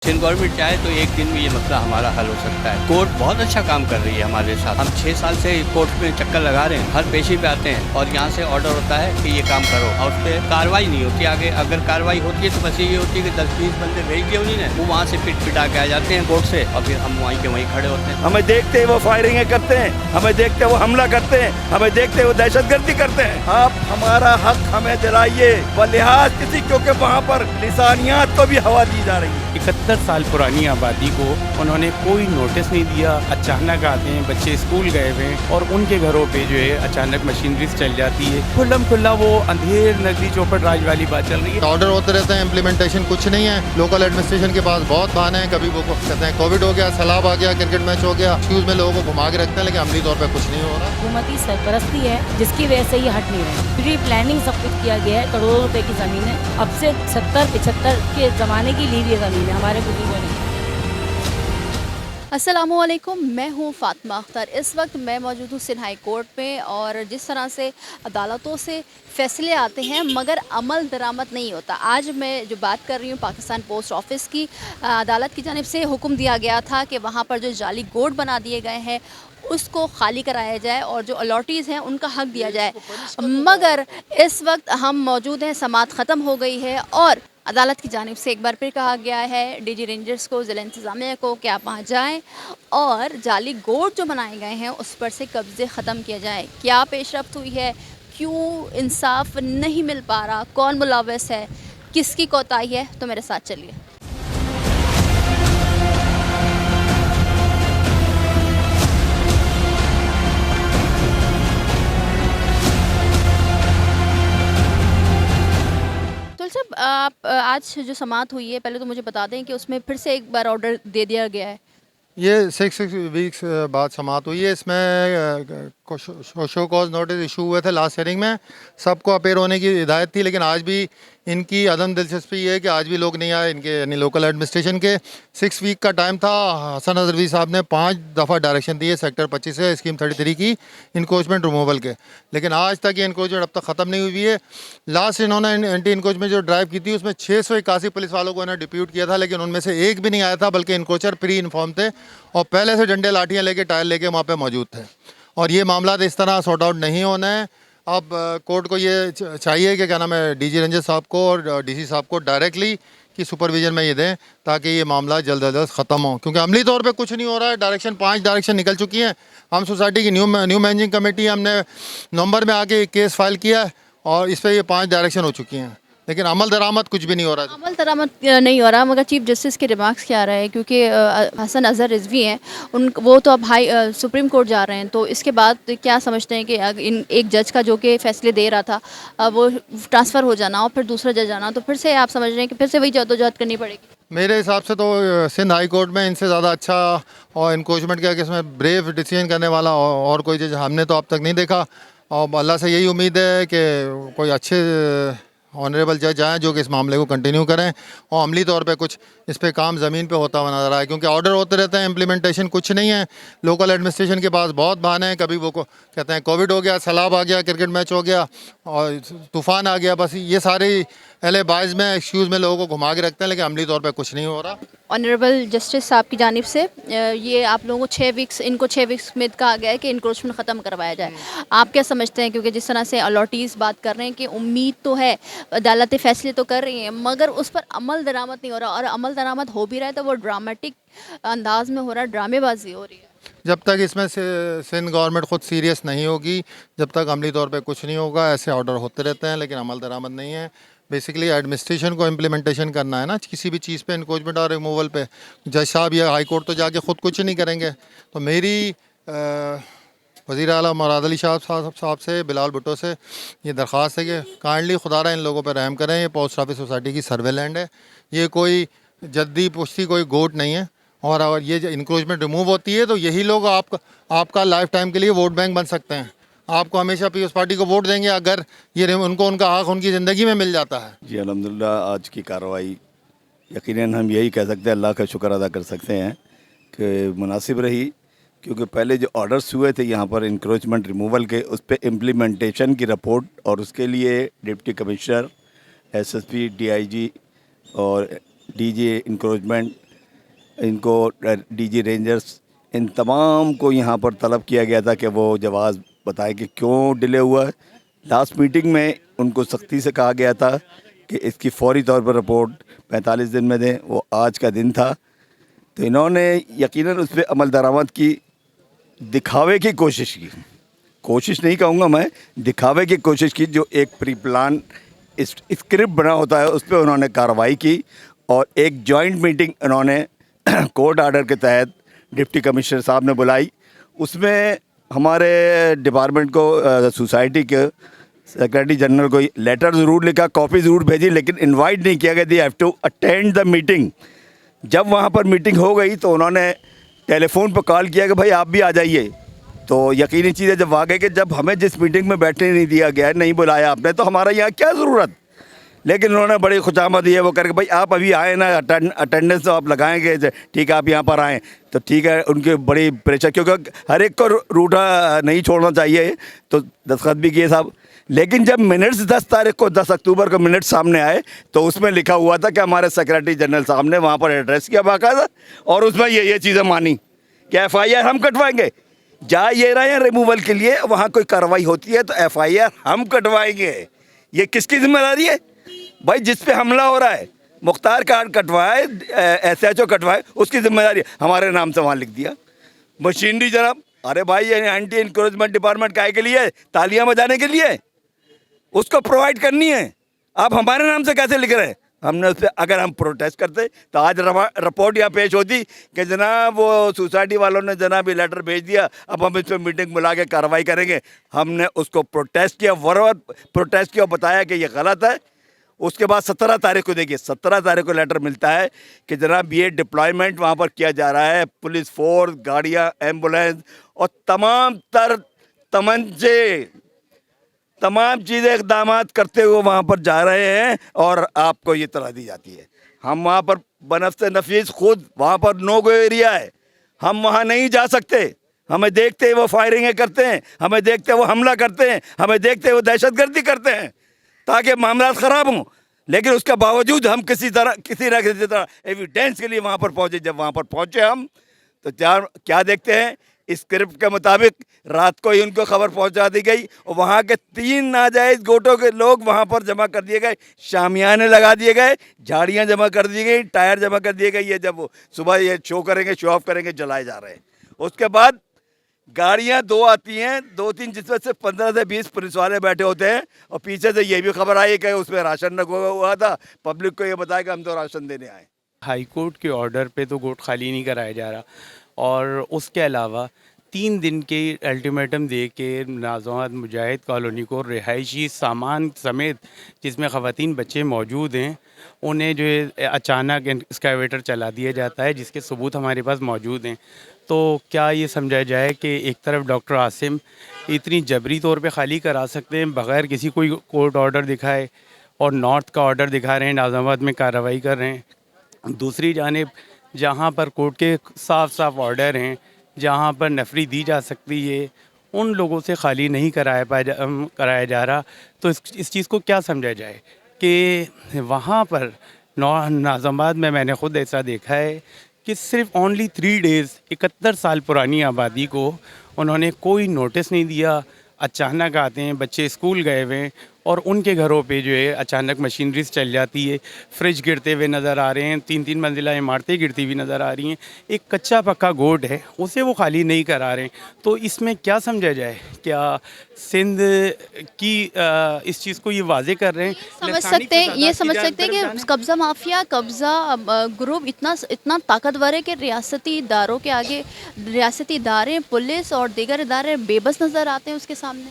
Sindh government चाहे तो एक दिन में ये मसला हमारा हल हो सकता है। कोर्ट बहुत अच्छा काम कर रही है हमारे साथ। हम 6 साल से कोर्ट में चक्कर लगा रहे हैं, हर पेशी पे आते हैं और यहाँ से ऑर्डर होता है कि ये काम करो और उस पर कार्रवाई नहीं होती। आगे अगर कार्रवाई होती है तो बस ये होती है कि 10-20 बंदे भेज दिए उन्हीं ने, वो वहाँ से पिट पिटा के आ जाते हैं कोर्ट से और फिर हम वहीं के वहीं खड़े होते हैं। हमें देखते ही वो फायरिंगें करते हैं, हमें देखते वो हमला करते हैं, हमें देखते वो दहशतगर्दी करते हैं। आप हमारा हक हमें दिलाइए बलिहाज किसी, क्योंकि वहाँ पर लिसानियात को भी हवा दी जा रही है। 71 साल पुरानी आबादी को उन्होंने कोई नोटिस नहीं दिया। अचानक आते हैं, बच्चे स्कूल गए हुए हैं और उनके घरों पे जो है अचानक मशीनरी चल जाती है। खुल्लम खुल्ला वो अंधेर नगरी चौपट राज वाली बात चल रही है। ऑर्डर होते रहते हैं, इम्प्लीमेंटेशन कुछ नहीं है। लोकल एडमिनिस्ट्रेशन के पास बहुत बहाने हैं। कभी वो कहते हैं कोविड हो गया, सैलाब आ गया, क्रिकेट मैच हो गया, शूज में लोगों को घुमा के रखते हैं, लेकिन अमली तौर पर कुछ नहीं हो रहा। हुकूमती सरपरस्ती है जिसकी वजह से ये हट नहीं रहे। प्री प्लानिंग सब कुछ किया गया है, करोड़ों रुपए की ज़मीन है। अब से 70-75 के ज़माने की ली हुई ज़मीन है हमारे बुजुर्गों ने। अस्सलामुअलैकुम, मैं हूँ फातिमा अख्तर। इस वक्त मैं मौजूद हूँ सिंध हाई कोर्ट में और जिस तरह से अदालतों से फ़ैसले आते हैं मगर अमल दरामद नहीं होता। आज मैं जो बात कर रही हूँ पाकिस्तान पोस्ट ऑफिस की, अदालत की जानिब से हुक्म दिया गया था कि वहाँ पर जो जाली गोड बना दिए गए हैं उसको खाली कराया जाए और जो अलॉटीज़ हैं उनका हक दिया जाए। मगर इस वक्त हम मौजूद हैं, समाअत ख़त्म हो गई है और अदालत की जानिब से एक बार फिर कहा गया है डीजी रेंजर्स को, ज़िला इंतज़ामिया को कि आप वहाँ जाएँ और जाली गोड जो बनाए गए हैं उस पर से कब्ज़े ख़त्म किया जाए। क्या पेशरफ्त हुई है, क्यों इंसाफ नहीं मिल पा रहा, कौन मुलव्वस है, किसकी कोताही है, तो मेरे साथ चलिए। साहब, आप आज जो समाअत हुई है पहले तो मुझे बता दें कि उसमें फिर से एक बार ऑर्डर दे दिया गया है। ये 6 वीक्स बाद समाप्त हुई है। इसमें शो कॉज नोटिस इशू हुए थे लास्ट हियरिंग में, सबको अपेयर होने की हिदायत थी, लेकिन आज भी इनकी अदम दिलचस्पी ये है कि आज भी लोग नहीं आए। इनके यानी लोकल एडमिनिस्ट्रेशन के 6 वीक का टाइम था। हसन नज़रवी साहब ने 5 दफ़ा डायरेक्शन दिए सेक्टर 25 से स्कीम 33 की इनक्रोचमेंट रिमूवल के, लेकिन आज तक ये इनक्रोचमेंट अब तक ख़त्म नहीं हुई है। लास्ट इन्होंने एंटी इनक्रोचमेंट जो ड्राइव की थी उसमें 681 पुलिस वालों को इन्होंने डिप्यूट किया था, लेकिन उनमें से एक भी नहीं आया था, बल्कि इनक्रोचर प्री इन्फॉर्म थे और पहले से डंडे लाठियाँ लेके टायर लेके वहाँ पे मौजूद थे। और ये मामला इस तरह सॉर्ट आउट नहीं होना है। अब कोर्ट को ये चाहिए कि क्या नाम है, डीजी रेंजर साहब को और डीसी साहब को डायरेक्टली की सुपरविजन में ये दें ताकि ये मामला जल्द अज जल्द ख़त्म हो, क्योंकि अमली तौर पे कुछ नहीं हो रहा है। डायरेक्शन 5 डायरेक्शन निकल चुकी हैं। हम सोसाइटी की न्यू मैनेजिंग कमेटी हमने नवंबर में आके केस फाइल किया है और इस पर ये 5 डायरेक्शन हो चुकी हैं, लेकिन अमल दरामद कुछ भी नहीं हो रहा है। अमल दरामद नहीं हो रहा, मगर चीफ जस्टिस के रिमार्क्स क्या रहा है, क्योंकि हसन अजहर रिजवी हैं वो तो अब सुप्रीम कोर्ट जा रहे हैं, तो इसके बाद क्या समझते हैं कि इन एक जज का जो कि फ़ैसले दे रहा था वो ट्रांसफ़र हो जाना और फिर दूसरा जज आना, तो फिर से आप समझ रहे हैं कि फिर से वही जद्दोजहद करनी पड़ेगी? मेरे हिसाब से तो सिंध हाई कोर्ट में इनसे ज़्यादा अच्छा और इनक्रोचमेंट के केस में ब्रेव डिसीजन करने वाला और कोई जज हमने तो अब तक नहीं देखा। और अल्लाह से यही उम्मीद है कि कोई अच्छे ऑनरेबल जज आएँ जो कि इस मामले को कंटिन्यू करें और अमली तौर पे कुछ इस पे काम ज़मीन पे होता हुआ नज़र आए, क्योंकि ऑर्डर होते रहते हैं, इम्प्लीमेंटेशन कुछ नहीं है। लोकल एडमिनिस्ट्रेशन के पास बहुत बहाने हैं। कभी वो कहते हैं कोविड हो गया, सैलाब आ गया, क्रिकेट मैच हो गया और तूफ़ान आ गया, बस ये सारे एले बाइज में एक्सक्यूज़ में लोगों को घुमा के रखते हैं, लेकिन अमली तौर पर कुछ नहीं हो रहा। ऑनरेबल जस्टिस साहब की जानिब से ये आप लोगों को 6 वीक्स में कहा गया है कि इंक्रोचमेंट ख़त्म करवाया जाए। आप क्या समझते हैं, क्योंकि जिस तरह से अलॉटीज़ बात कर रहे हैं कि उम्मीद तो है, अदालतें फ़ैसले तो कर रही हैं, मगर उस पर अमल दरामद नहीं हो रहा, और अमल दरामद हो भी रहा है तो वो ड्रामेटिक अंदाज में हो रहा है, ड्रामेबाजी हो रही है। जब तक इसमें से सिंध गवर्नमेंट खुद सीरियस नहीं होगी, जब तक अमली तौर पे कुछ नहीं होगा, ऐसे ऑर्डर होते रहते हैं लेकिन अमल दरामद नहीं है। बेसिकली एडमिनिस्ट्रेशन को इम्प्लीमेंटेशन करना है ना किसी भी चीज़ पे, इनक्रोचमेंट और रिमूवल पे। जज साहब या हाई कोर्ट तो जाके ख़ुद कुछ नहीं करेंगे। तो मेरी वज़ीर आला मुराद अली साहब से, बिलाल भुट्टो से ये दरख्वास्त है कि काइंडली खुदारा इन लोगों पर रहम करें। ये पोस्ट ऑफिस सोसाइटी की सर्वे लैंड है, ये कोई जद्दी पुश्ती कोई गोट नहीं है। और अगर ये इंक्रोचमेंट रिमूव होती है तो यही लोग आपका लाइफ टाइम के लिए वोट बैंक बन सकते हैं। आपको हमेशा पीपल्स पार्टी को वोट देंगे अगर ये उनको उनका हक उनकी ज़िंदगी में मिल जाता है। जी अल्हम्दुलिल्लाह, आज की कार्रवाई यकीनन हम यही कह सकते हैं, अल्लाह का शुक्र अदा कर सकते हैं कि मुनासिब रही, क्योंकि पहले जो ऑर्डर्स हुए थे यहाँ पर इंक्रोचमेंट रिमूवल के, उस पर इम्प्लीमेंटेशन की रिपोर्ट और उसके लिए डिप्टी कमिश्नर, एसएसपी, डीआईजी और डीजी इंक्रोचमेंट ان کو DG رینجرز ان تمام کو یہاں پر طلب کیا گیا تھا کہ وہ جواز بتائیں کہ کیوں ڈیلے ہوا ہے. لاسٹ میٹنگ میں ان کو سختی سے کہا گیا تھا کہ اس کی فوری طور پر رپورٹ 45 دن میں دیں. وہ آج کا دن تھا تو انہوں نے یقیناً اس پہ عمل درآمد کی, دکھاوے کی کوشش نہیں کہوں گا میں, دکھاوے کی کوشش کی. جو ایک پری پلان اسکرپٹ بنا ہوتا ہے اس پہ انہوں نے کارروائی کی اور ایک جوائنٹ میٹنگ انہوں نے کورٹ آرڈر کے تحت ڈپٹی کمشنر صاحب نے بلائی. اس میں ہمارے ڈپارٹمنٹ کو سوسائٹی کے سیکرٹری جنرل کو لیٹر ضرور لکھا, کاپی ضرور بھیجی, لیکن انوائٹ نہیں کیا گیا. They have to attend the meeting. جب وہاں پر میٹنگ ہو گئی تو انہوں نے ٹیلی فون پہ کال کیا کہ بھائی آپ بھی آ جائیے. تو یقینی چیز ہے جب آ گئے کہ جب ہمیں جس میٹنگ میں بیٹھنے نہیں دیا گیا, نہیں بلایا آپ نے, تو ہمارا یہاں کیا ضرورت. لیکن انہوں نے بڑی خوشامد دی ہے وہ کر کے بھائی آپ ابھی آئیں نا, اٹینڈنس تو آپ لگائیں گے, ٹھیک ہے آپ یہاں پر آئیں. تو ٹھیک ہے, ان کے بڑی پریشر, کیونکہ ہر ایک کو روٹا نہیں چھوڑنا چاہیے, تو دستخط بھی کیے صاحب. لیکن جب منٹس 10 تاریخ کو 10 اکتوبر کو منٹ سامنے آئے تو اس میں لکھا ہوا تھا کہ ہمارے سیکرٹری جنرل صاحب نے وہاں پر ایڈریس کیا باقاعدہ, اور اس میں یہ چیزیں مانی کہ FIR ہم کٹوائیں گے. جا یہ رہے ہیں ریموول کے لیے, وہاں کوئی کارروائی ہوتی ہے تو FIR ہم کٹوائیں گے. یہ کس کی ذمہ داری ہے بھائی؟ جس پہ حملہ ہو رہا ہے, مختار کارڈ کٹوائے, SHO کٹوائے, اس کی ذمہ داری ہمارے نام سے وہاں لکھ دیا. مشینری جناب, ارے بھائی یہ اینٹی انکروچمنٹ ڈپارٹمنٹ کائے کے لیے, تالیاں بجانے کے لیے, اس کو پرووائڈ کرنی ہے. آپ ہمارے نام سے کیسے لکھ رہے ہیں؟ ہم نے اس پہ اگر ہم پروٹیسٹ کرتے تو آج رپورٹ یہاں پیش ہوتی کہ جناب وہ سوسائٹی والوں نے جناب یہ لیٹر بھیج دیا, اب ہم اس پہ میٹنگ بلا کے کارروائی کریں گے. ہم نے اس کو پروٹیسٹ کیا, پروٹیسٹ کیا, بتایا کہ یہ غلط ہے. اس کے بعد 17 تاریخ کو دیکھیے, 17 تاریخ کو لیٹر ملتا ہے کہ جناب یہ ڈپلائمنٹ وہاں پر کیا جا رہا ہے, پولیس فورس, گاڑیاں, ایمبولینس اور تمام تر تمنچے, تمام چیزیں اقدامات کرتے ہوئے وہاں پر جا رہے ہیں, اور آپ کو یہ اطلاع دی جاتی ہے. ہم وہاں پر بنفس نفیس خود وہاں پر نو گو ایریا ہے, ہم وہاں نہیں جا سکتے. ہمیں دیکھتے وہ فائرنگیں کرتے ہیں, ہمیں دیکھتے وہ حملہ کرتے ہیں, ہمیں دیکھتے وہ دہشت گردی کرتے ہیں تاکہ معاملات خراب ہوں. لیکن اس کے باوجود ہم کسی نہ کسی طرح ایویڈینس کے لیے وہاں پر پہنچے. جب وہاں پر پہنچے ہم تو کیا دیکھتے ہیں, اسکرپٹ کے مطابق رات کو ہی ان کو خبر پہنچا دی گئی, اور وہاں کے 3 ناجائز گوٹوں کے لوگ وہاں پر جمع کر دیے گئے, شامیانے لگا دیے گئے, جھاڑیاں جمع کر دی گئی, ٹائر جمع کر دیے گئے. یہ جب وہ صبح یہ شو کریں گے, شو آف کریں گے, جلائے جا رہے ہیں. اس کے بعد گاڑیاں 2 آتی ہیں, 2-3 جس میں سے 15 سے 20 پولیس والے بیٹھے ہوتے ہیں, اور پیچھے سے یہ بھی خبر آئی کہ اس میں راشن رکھا ہوا تھا. پبلک کو یہ بتایا کہ ہم تو راشن دینے آئے. ہائی کورٹ کے آرڈر پہ تو گوٹ خالی نہیں کرایا جا رہا, اور اس کے علاوہ 3 دن کے الٹیمیٹم دے کے نازوان مجاہد کالونی کو رہائشی سامان سمیت جس میں خواتین بچے موجود ہیں انہیں جو ہے اچانک اسکیویٹر چلا دیا جاتا ہے, جس کے ثبوت ہمارے پاس موجود ہیں. تو کیا یہ سمجھا جائے کہ ایک طرف ڈاکٹر عاصم اتنی جبری طور پہ خالی کرا سکتے ہیں بغیر کسی کوئی کورٹ آرڈر دکھائے, اور نارتھ کا آرڈر دکھا رہے ہیں, نازم آباد میں کارروائی کر رہے ہیں. دوسری جانب جہاں پر کورٹ کے صاف صاف آرڈر ہیں, جہاں پر نفری دی جا سکتی ہے, ان لوگوں سے خالی نہیں کرایا جا رہا. تو اس چیز کو کیا سمجھا جائے کہ وہاں پر نازم آباد میں نے خود ایسا دیکھا ہے کہ صرف اونلی 3 days 71 سال پرانی آبادی کو انہوں نے کوئی نوٹس نہیں دیا. اچانک آتے ہیں, بچے اسکول گئے ہوئے ہیں, اور ان کے گھروں پہ جو ہے اچانک مشینریز چل جاتی ہے. فریج گرتے ہوئے نظر آ رہے ہیں, 3 منزلہ عمارتیں گرتی ہوئی نظر آ رہی ہیں. ایک کچا پکا گوٹ ہے, اسے وہ خالی نہیں کرا رہے ہیں. تو اس میں کیا سمجھا جائے, کیا سندھ کی اس چیز کو یہ واضح کر رہے ہیں؟ یہ سمجھ سکتے ہیں کہ قبضہ مافیا, قبضہ گروپ اتنا طاقتور ہے کہ ریاستی اداروں کے آگے ریاستی ادارے, پولیس اور دیگر ادارے بے بس نظر آتے ہیں اس کے سامنے.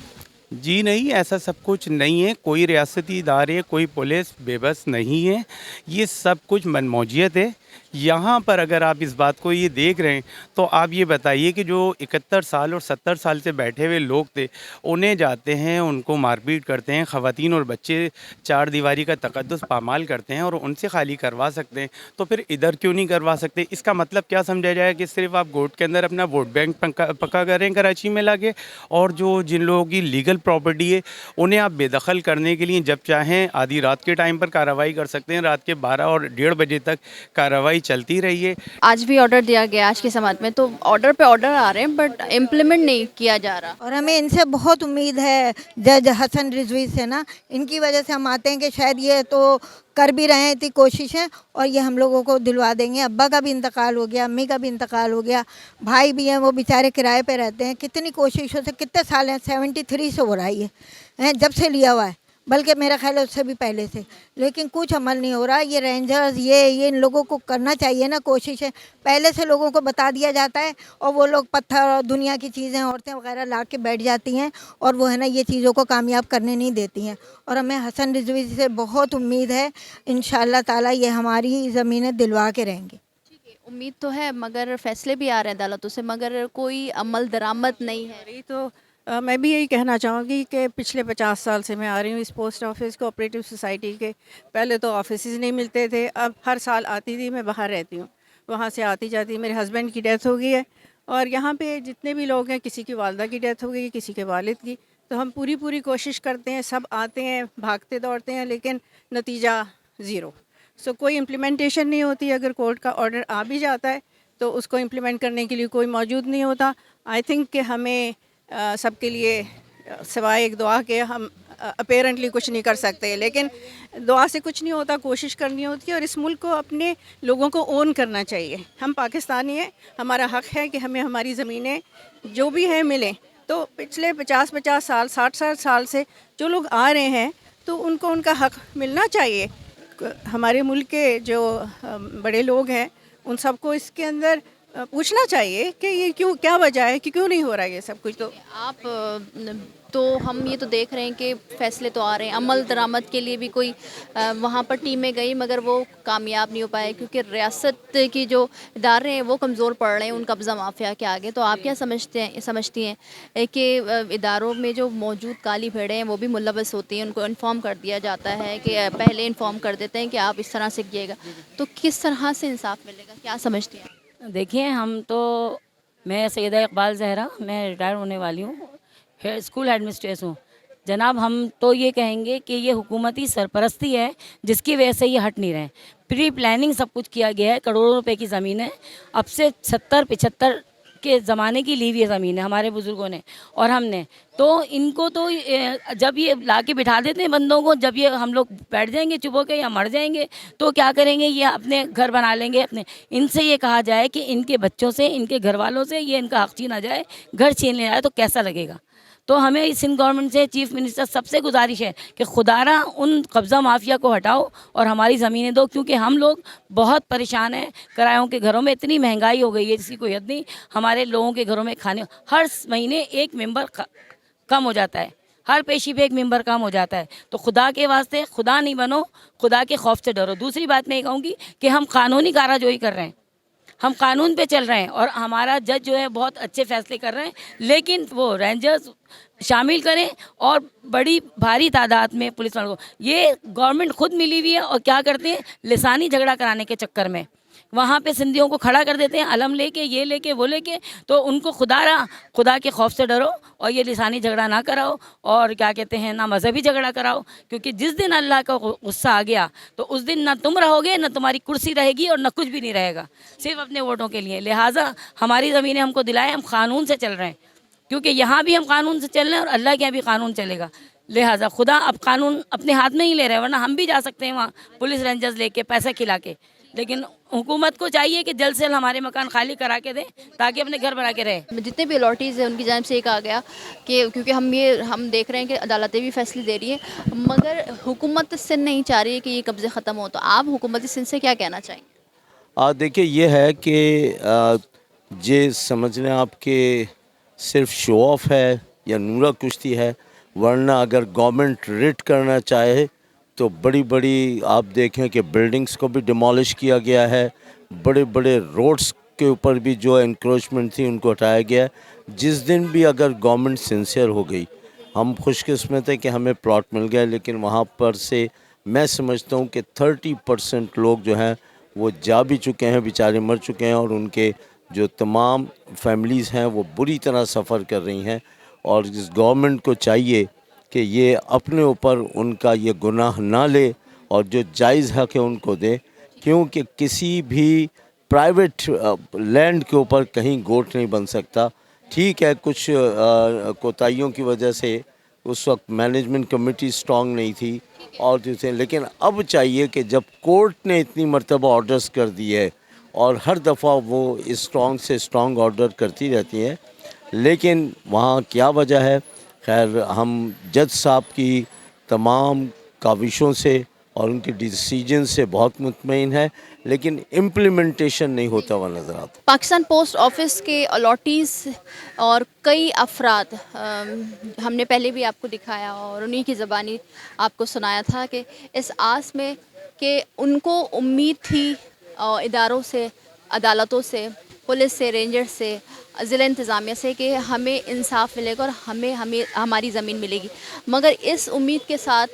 جی نہیں, ایسا سب کچھ نہیں ہے. کوئی ریاستی ادارے, کوئی پولیس بے بس نہیں ہے. یہ سب کچھ منموجیت ہے. یہاں پر اگر آپ اس بات کو یہ دیکھ رہے ہیں تو آپ یہ بتائیے کہ جو 71 سال اور 70 سال سے بیٹھے ہوئے لوگ تھے, انہیں جاتے ہیں, ان کو مار پیٹ کرتے ہیں, خواتین اور بچے 4 دیواری کا تقدس پامال کرتے ہیں, اور ان سے خالی کروا سکتے ہیں, تو پھر ادھر کیوں نہیں کروا سکتے؟ اس کا مطلب کیا سمجھا جائے کہ صرف آپ گوٹ کے اندر اپنا ووٹ بینک پکا کریں کراچی میں لا کے, اور جو جن لوگوں کی لیگل پراپرٹی ہے انہیں آپ بے دخل کرنے کے لیے جب چاہیں آدھی رات کے ٹائم پر کارروائی کر سکتے ہیں, رات کے 12 اور 1:30 بجے تک کارروائی कार्रवाई चलती रही है। आज भी ऑर्डर दिया गया आज के समाज में, तो ऑर्डर पे ऑर्डर आ रहे हैं बट इम्प्लीमेंट नहीं किया जा रहा। और हमें इनसे बहुत उम्मीद है जज हसन रिजवी से ना, इनकी वजह से हम आते हैं कि शायद ये तो कर भी रहे हैं इतनी कोशिशें और ये हम लोगों को दिलवा देंगे। अब्बा का भी इंतकाल हो गया, अम्मी का भी इंतकाल हो गया, भाई भी हैं वो बेचारे किराए पे रहते हैं। कितनी कोशिशों से, कितने साल हैं, 73 से हो रहा है ये, जब से लिया हुआ है, बल्कि मेरा ख्याल है उससे भी पहले से, लेकिन कुछ अमल नहीं हो रहा। ये रेंजर्स ये इन लोगों को करना चाहिए ना कोशिशें, पहले से लोगों को बता दिया जाता है और वो लोग पत्थर और दुनिया की चीज़ें औरतें वगैरह ला के बैठ जाती हैं और वो है ना ये चीज़ों को कामयाब करने नहीं देती हैं। और हमें हसन रिजवी से बहुत उम्मीद है, इंशाअल्लाह ताला ये हमारी ज़मीनें दिलवा के रहेंगे। उम्मीद तो है मगर फैसले भी आ रहे हैं अदालतों से, मगर कोई अमल दरामद नहीं है। रही तो मैं भी यही कहना चाहूँगी कि पिछले 50 साल से मैं आ रही हूँ इस पोस्ट ऑफिस कोऑपरेटिव सोसाइटी के। पहले तो ऑफिस नहीं मिलते थे, अब हर साल आती थी, मैं बाहर रहती हूँ, वहाँ से आती जाती। मेरे हस्बैंड की डेथ हो गई है और यहाँ पे जितने भी लोग हैं, किसी की वालदा की डेथ हो गई, किसी के वालिद की, तो हम पूरी कोशिश करते हैं, सब आते हैं, भागते दौड़ते हैं, लेकिन नतीजा ज़ीरो। सो कोई इम्प्लीमेंटेशन नहीं होती। अगर कोर्ट का ऑर्डर आ भी जाता है तो उसको इम्प्लीमेंट करने के लिए कोई मौजूद नहीं होता। आई थिंक कि हमें सबके लिए सिवाय एक दुआ के हम अपेरेंटली कुछ नहीं कर सकते, लेकिन दुआ से कुछ नहीं होता, कोशिश करनी होती है और इस मुल्क को अपने लोगों को ओन करना चाहिए। हम पाकिस्तानी हैं, हमारा हक़ है कि हमें हमारी ज़मीनें जो भी हैं मिलें। तो पिछले 50 साल 60 साल से जो लोग आ रहे हैं तो उनको उनका हक़ मिलना चाहिए। हमारे मुल्क के जो बड़े लोग हैं उन सबको इसके अंदर पूछना चाहिए कि ये क्या वजह है कि क्यों नहीं हो रहा है ये सब कुछ। तो आप तो हम ये तो देख रहे हैं कि फ़ैसले तो आ रहे हैं, अमल दरामद के लिए भी कोई वहाँ पर टीमें गई मगर वो कामयाब नहीं हो पाए क्योंकि रियासत की जो इदारे हैं वो कमज़ोर पड़ रहे हैं उन कब्ज़ा माफिया के आगे। तो आप क्या समझती हैं कि इदारों में जो मौजूद काली भेड़ें हैं वो भी मुलव्वस होती हैं, उनको इन्फॉर्म कर दिया जाता है कि पहले इन्फॉर्म कर देते हैं कि आप इस तरह से कीजिएगा, तो किस तरह से इंसाफ मिलेगा, क्या समझती हैं? देखिए हम तो, मैं सैयदा इकबाल ज़हरा, मैं रिटायर होने वाली हूँ, स्कूल एडमिनिस्ट्रेटर हूँ जनाब। हम तो ये कहेंगे कि ये हुकूमती सरपरस्ती है जिसकी वजह से ये हट नहीं रहे। प्री प्लानिंग सब कुछ किया गया है, करोड़ों रुपए की ज़मीन है, अब से 70-75 के ज़माने की ली हुई ज़मीन है हमारे बुज़ुर्गों ने और हमने। तो इनको तो जब ये ला के बिठा देते हैं बंदों को, जब ये हम लोग बैठ जाएंगे चुप होकर या मर जाएंगे तो क्या करेंगे, ये अपने घर बना लेंगे अपने। इनसे ये कहा जाए कि इनके बच्चों से, इनके घर वालों से ये इनका हक़ छीना जाए, घर छीन लिया जाए तो कैसा लगेगा। तो हमें इस सिंध गवर्नमेंट से, चीफ मिनिस्टर सबसे गुजारिश है कि खुदारा उन कब्ज़ा माफिया को हटाओ और हमारी ज़मीनें दो, क्योंकि हम लोग बहुत परेशान हैं। किरायों के घरों में इतनी महंगाई हो गई है जिसकी कोई हद नहीं। हमारे लोगों के घरों में खाने हर महीने एक मेंबर कम हो जाता है, हर पेशी पे एक मेंबर कम हो जाता है। तो खुदा के वास्ते खुदा नहीं बनो, खुदा के खौफ से डरो। दूसरी बात मैं ये कहूँगी कि हम कानूनी काराजोई कर रहे हैं, हम कानून पे चल रहे हैं और हमारा जज जो है बहुत अच्छे फैसले कर रहे हैं, लेकिन वो रेंजर्स शामिल करें और बड़ी भारी तादाद में पुलिस वालों को। ये गवर्नमेंट खुद मिली हुई है और क्या करते हैं, लिसानी झगड़ा कराने के चक्कर में वहाँ पे सिंधियों को खड़ा कर देते हैं, अलम लेके, ये लेके, वो लेके। तो उनको खुदा के खौफ से डरो और ये लिसानी झगड़ा ना कराओ और क्या कहते हैं ना मजहबी झगड़ा कराओ, क्योंकि जिस दिन अल्लाह का गुस्सा आ गया तो उस दिन ना तुम रहोगे, ना तुम्हारी कुर्सी रहेगी और ना कुछ भी नहीं रहेगा, सिर्फ अपने वोटों के लिए। लिहाजा हमारी ज़मीनें हमको दिलाएं, हम कानून से चल रहे हैं, क्योंकि यहाँ भी हम कानून से चल रहे हैं और अल्लाह के यहाँ भी कानून चलेगा। लिहाजा खुदा अब कानून अपने हाथ में ही ले रहे हैं, वरना हम भी जा सकते हैं वहाँ पुलिस रेंजर्स लेके, पैसे खिला के। लेकिन हुकूमत को चाहिए कि जल्द से जल्द हमारे मकान खाली करा के दें ताकि अपने घर बना के रहें। जितने भी अलॉटीज़ हैं उनकी जानिब से ये कहा गया कि क्योंकि हम देख रहे हैं कि अदालतें भी फैसले दे रही हैं मगर हुकूमत सिंध नहीं चाह रही है कि ये कब्ज़े ख़त्म हो। तो आप हुकूमत सिंध से क्या कहना चाहेंगे? देखिए ये है कि ये समझ लें आपके सिर्फ शो ऑफ है या नूरा कुश्ती है, वरना अगर गवर्नमेंट रिट करना चाहे तो बड़ी बड़ी आप देखें कि बिल्डिंग्स को भी डिमोलिश किया गया है, बड़े बड़े रोड्स के ऊपर भी जो इंक्रोचमेंट थी उनको हटाया गया है। जिस दिन भी अगर गवर्नमेंट सिंसियर हो गई, हम खुशकिस्मत है कि हमें प्लॉट मिल गया, लेकिन वहाँ पर से मैं समझता हूँ कि 30% लोग जो हैं वो जा भी चुके हैं, बेचारे मर चुके हैं और उनके जो तमाम फैमिलीज़ हैं वो बुरी तरह सफ़र कर रही हैं। और इस गवर्नमेंट को चाहिए कि ये अपने ऊपर उनका ये गुनाह ना ले और जो जायज़ हक़ है उनको दे, क्योंकि किसी भी प्राइवेट लैंड के ऊपर कहीं गोट नहीं बन सकता। ठीक है, कुछ कोताहियों की वजह से उस वक्त मैनेजमेंट कमेटी स्ट्रांग नहीं थी और दूसरे, लेकिन अब चाहिए कि जब कोर्ट ने इतनी मरतबा ऑर्डर्स कर दिए है और हर दफ़ा वो स्ट्रांग से स्ट्रांग ऑर्डर करती रहती हैं, लेकिन वहाँ क्या वजह है? खैर, हम जज साहब की तमाम काविशों से और उनके डिसीजन से बहुत मुतमईन है, लेकिन इम्प्लीमेंटेशन नहीं होता हुआ नज़र आता। पाकिस्तान पोस्ट ऑफिस के अलॉटीज़ और कई अफराद हमने पहले भी आपको दिखाया और उन्हीं की ज़बानी आपको सुनाया था कि इस आस में कि उनको उम्मीद थी इदारों से, अदालतों से, पुलिस से, रेंजर से, ज़िला इंतज़ामिया से कि हमें इंसाफ मिलेगा और हमें हमारी ज़मीन मिलेगी, मगर इस उम्मीद के साथ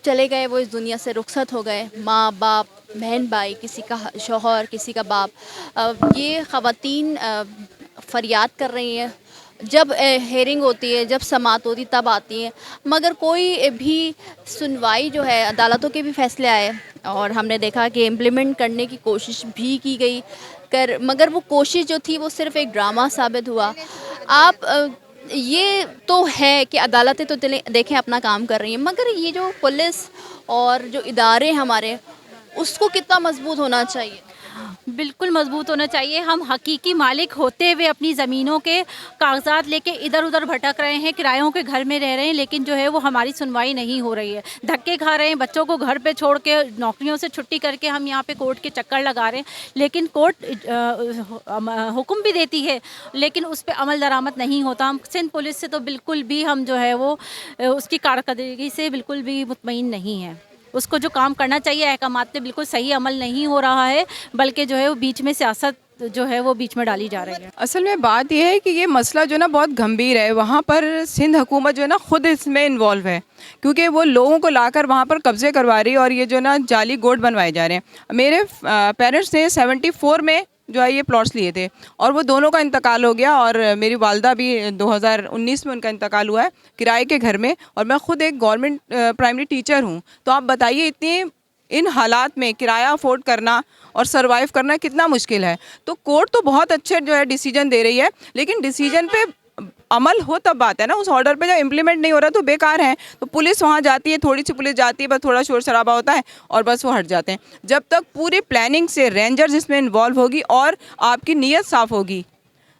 चले गए वो इस दुनिया से, रुखसत हो गए। माँ बाप, बहन भाई, किसी का शौहर, किसी का बाप। ये ख़वातीन फ़रियाद कर रही हैं, जब हेयरिंग होती है, जब समाअत होती तब आती हैं, मगर कोई भी सुनवाई जो है, अदालतों के भी फैसले आए और हमने देखा कि इम्प्लीमेंट करने की कोशिश भी की गई मगर वो कोशिश जो थी वो सिर्फ़ एक ड्रामा साबित हुआ। आप ये तो है कि अदालतें तो देखें अपना काम कर रही हैं, मगर ये जो पुलिस और जो इदारे हमारे, उसको कितना मजबूत होना चाहिए? बिल्कुल मजबूत होना चाहिए। हम हकीकी मालिक होते हुए अपनी ज़मीनों के कागजात लेके इधर उधर भटक रहे हैं, किरायों के घर में रह रहे हैं, लेकिन जो है वो हमारी सुनवाई नहीं हो रही है। धक्के खा रहे हैं, बच्चों को घर पे छोड़ के, नौकरियों से छुट्टी करके हम यहाँ पे कोर्ट के चक्कर लगा रहे हैं, लेकिन कोर्ट हुक्म भी देती है लेकिन उस पर अमल दरामद नहीं होता। हम सिंध पुलिस से तो बिल्कुल भी हम जो है वो उसकी कारकर्दगी से बिल्कुल भी मुतमईन नहीं है। उसको जो काम करना चाहिए अहकामात पे बिल्कुल सही अमल नहीं हो रहा है, बल्कि जो है वो बीच में सियासत जो है वो बीच में डाली जा रही है। असल में बात यह है कि ये मसला जो ना बहुत गंभीर है। वहाँ पर सिंध हुकूमत जो है ना खुद इसमें इन्वॉल्व है, क्योंकि वो लोगों को लाकर वहाँ पर कब्ज़े करवा रही है और ये जो ना जाली गोट बनवाए जा रहे हैं। मेरे पेरेंट्स ने 74 में जो है ये प्लॉट्स लिए थे और वो दोनों का इंतकाल हो गया और मेरी वालदा भी 2019 में उनका इंतकाल हुआ है किराए के घर में, और मैं ख़ुद एक गवर्नमेंट प्राइमरी टीचर हूँ। तो आप बताइए इतनी इन हालात में किराया अफोर्ड करना और सरवाइव करना कितना मुश्किल है। तो कोर्ट तो बहुत अच्छे जो है डिसीजन दे रही है, लेकिन डिसीजन पे अमल हो तब बात है ना। उस ऑर्डर पे जब इम्प्लीमेंट नहीं हो रहा तो बेकार है। तो पुलिस वहाँ जाती है, थोड़ी सी पुलिस जाती है, बस थोड़ा शोर शराबा होता है और बस वो हट जाते हैं। जब तक पूरी प्लानिंग से रेंजर्स इसमें इन्वॉल्व होगी और आपकी नीयत साफ़ होगी,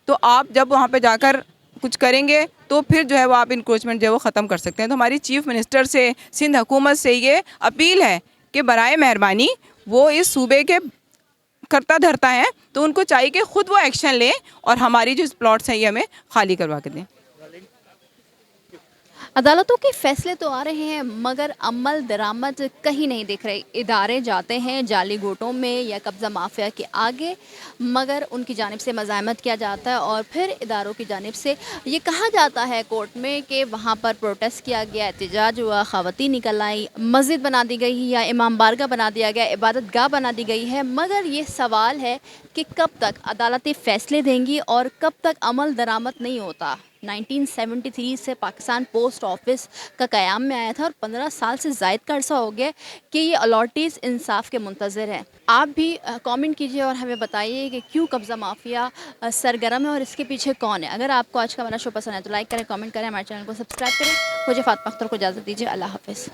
तो आप जब वहाँ पे जाकर कुछ करेंगे तो फिर जो है वो आप इंक्रोचमेंट जो है वो ख़त्म कर सकते हैं। तो हमारी चीफ़ मिनिस्टर से, सिंध हुकूमत से ये अपील है कि बराए मेहरबानी वो इस सूबे के करता धरता है, तो उनको चाहिए कि ख़ुद वो एक्शन लें और हमारी जो प्लॉट्स हैं ये हमें खाली करवा के दें। अदालतों के फैसले तो आ रहे हैं मगर अमल दरामद कहीं नहीं दिख रही। इदारे जाते हैं जाली गोटों में या कब्ज़ा माफिया के आगे, मगर उनकी जानिब से मज़ाहमत किया जाता है और फिर इदारों की जानिब से ये कहा जाता है कोर्ट में कि वहाँ पर प्रोटेस्ट किया गया, एहतजाज हुआ, ख़वातीन निकल आई, मस्जिद बना दी गई या इमाम बारगाह बना दिया गया, इबादत गाह बना दी गई है। मगर ये सवाल है कि कब तक अदालतें फ़ैसले देंगी और कब तक अमल दरामद नहीं होता। 1973 से पाकिस्तान पोस्ट ऑफिस का क़याम में आया था और 15 साल से ज़ायद का अरसा हो गया कि ये अलॉटीज़ इंसाफ के मुंतज़र हैं। आप भी कमेंट कीजिए और हमें बताइए कि क्यों कब्ज़ा माफिया सरगर्म है और इसके पीछे कौन है। अगर आपको आज का हमारा शो पसंद है तो लाइक करें, कमेंट करें, हमारे चैनल को सब्सक्राइब करें। मुझे फातिमा अख्तर को इजाज़त दीजिए। अल्लाह हाफ़िज़।